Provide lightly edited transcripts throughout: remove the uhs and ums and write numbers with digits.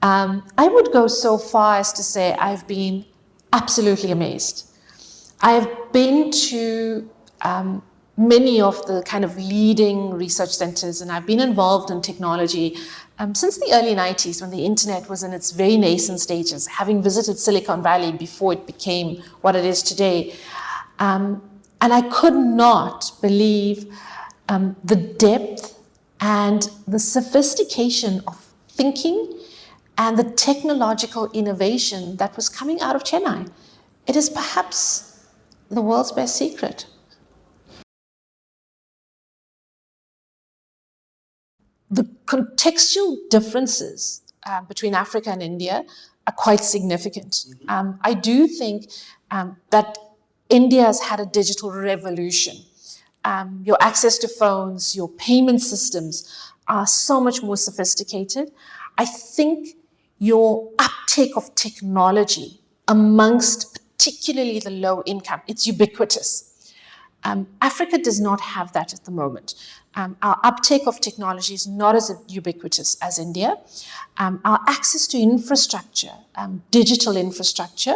I would go so far as to say I've been absolutely amazed. I have been to many of the kind of leading research centers, and I've been involved in technology since the early 90s, when the internet was in its very nascent stages, having visited Silicon Valley before it became what it is today. And I could not believe the depth and the sophistication of thinking and the technological innovation that was coming out of Chennai. It is perhaps the world's best secret. The contextual differences between Africa and India are quite significant. I do think that India has had a digital revolution. Your access to phones, your payment systems are so much more sophisticated. I think your uptake of technology amongst particularly the low income, it's ubiquitous. Africa does not have that at the moment. Our uptake of technology is not as ubiquitous as India. Our access to infrastructure, digital infrastructure,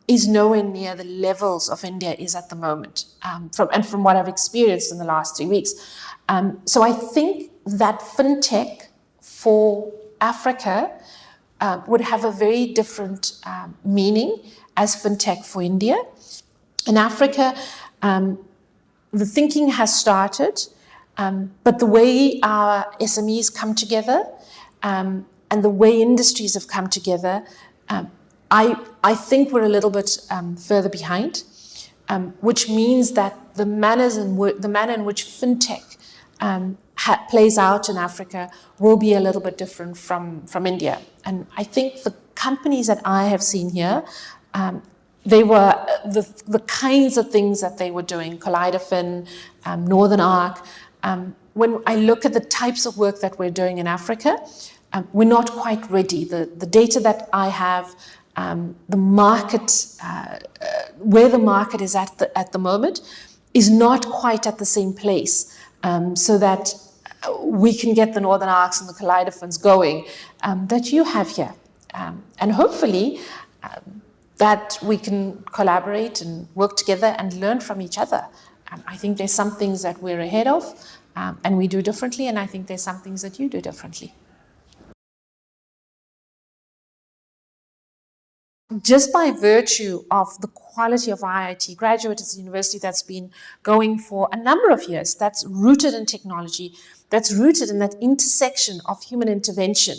is nowhere near the levels of India is at the moment, from what I've experienced in the last 3 weeks. So I think that fintech for Africa would have a very different meaning as fintech for India. In Africa, the thinking has started, but the way our SMEs come together and the way industries have come together, I think we're a little bit further behind, which means that the manner in which fintech plays out in Africa will be a little bit different from India. And I think the companies that I have seen here, they were the kinds of things that they were doing, Kaleidofin, Northern Arc. When I look at the types of work that we're doing in Africa, we're not quite ready. The data that I have, the market, where the market is at the moment, is not quite at the same place, so that we can get the Northern Arcs and the Kaleidofins going that you have here. And hopefully, that we can collaborate and work together and learn from each other. I think there's some things that we're ahead of and we do differently, and I think there's some things that you do differently. Just by virtue of the quality of IIT graduate, it's a university that's been going for a number of years, that's rooted in technology, that's rooted in that intersection of human intervention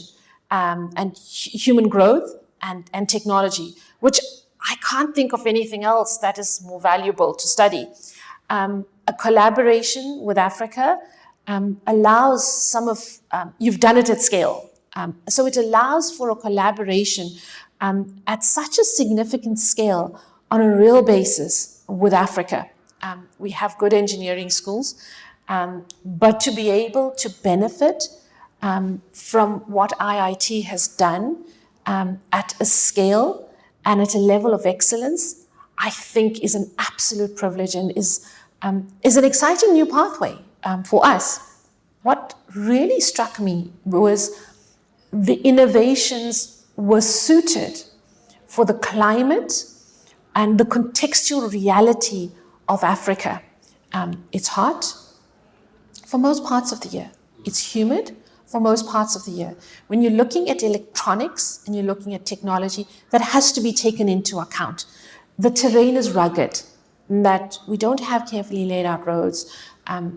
and human growth and technology, which I can't think of anything else that is more valuable to study. A collaboration with Africa allows some of, you've done it at scale. So it allows for a collaboration at such a significant scale on a real basis with Africa. We have good engineering schools, but to be able to benefit from what IIT has done at a scale and at a level of excellence, I think is an absolute privilege and is an exciting new pathway for us. What really struck me was the innovations were suited for the climate and the contextual reality of Africa. It's hot for most parts of the year. It's humid for most parts of the year. When you're looking at electronics and you're looking at technology, that has to be taken into account. The terrain is rugged, that we don't have carefully laid out roads.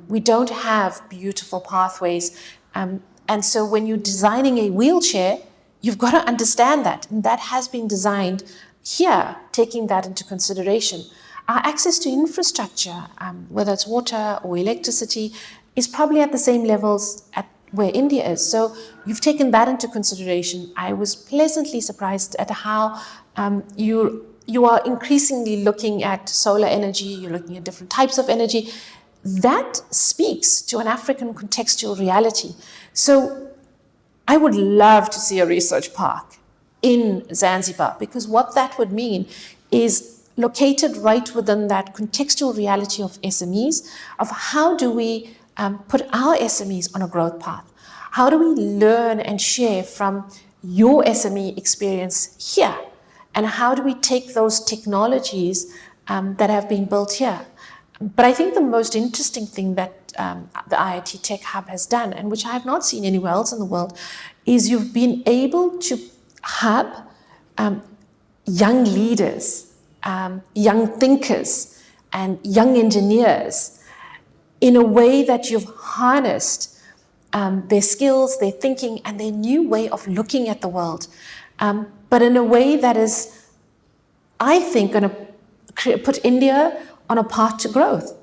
We don't have beautiful pathways. And so when you're designing a wheelchair, you've got to understand that. And that has been designed here, taking that into consideration. Our access to infrastructure, whether it's water or electricity, is probably at the same levels at where India is. So you've taken that into consideration. I was pleasantly surprised at how you are increasingly looking at solar energy, you're looking at different types of energy. That speaks to an African contextual reality. So I would love to see a research park in Zanzibar, because what that would mean is located right within that contextual reality of SMEs, of how do we put our SMEs on a growth path? How do we learn and share from your SME experience here? And how do we take those technologies that have been built here? But I think the most interesting thing that the IIT Tech Hub has done, and which I have not seen anywhere else in the world, is you've been able to hub young leaders, young thinkers, and young engineers in a way that you've harnessed their skills, their thinking, and their new way of looking at the world, but in a way that is, I think, going to put India on a path to growth.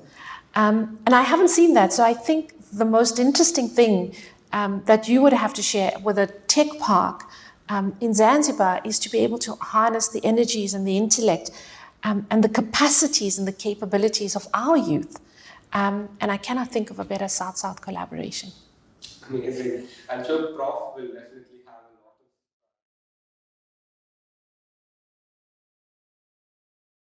And I haven't seen that. So I think the most interesting thing that you would have to share with a tech park in Zanzibar is to be able to harness the energies and the intellect and the capacities and the capabilities of our youth. And I cannot think of a better South-South collaboration. Amazing. I'm sure Prof will definitely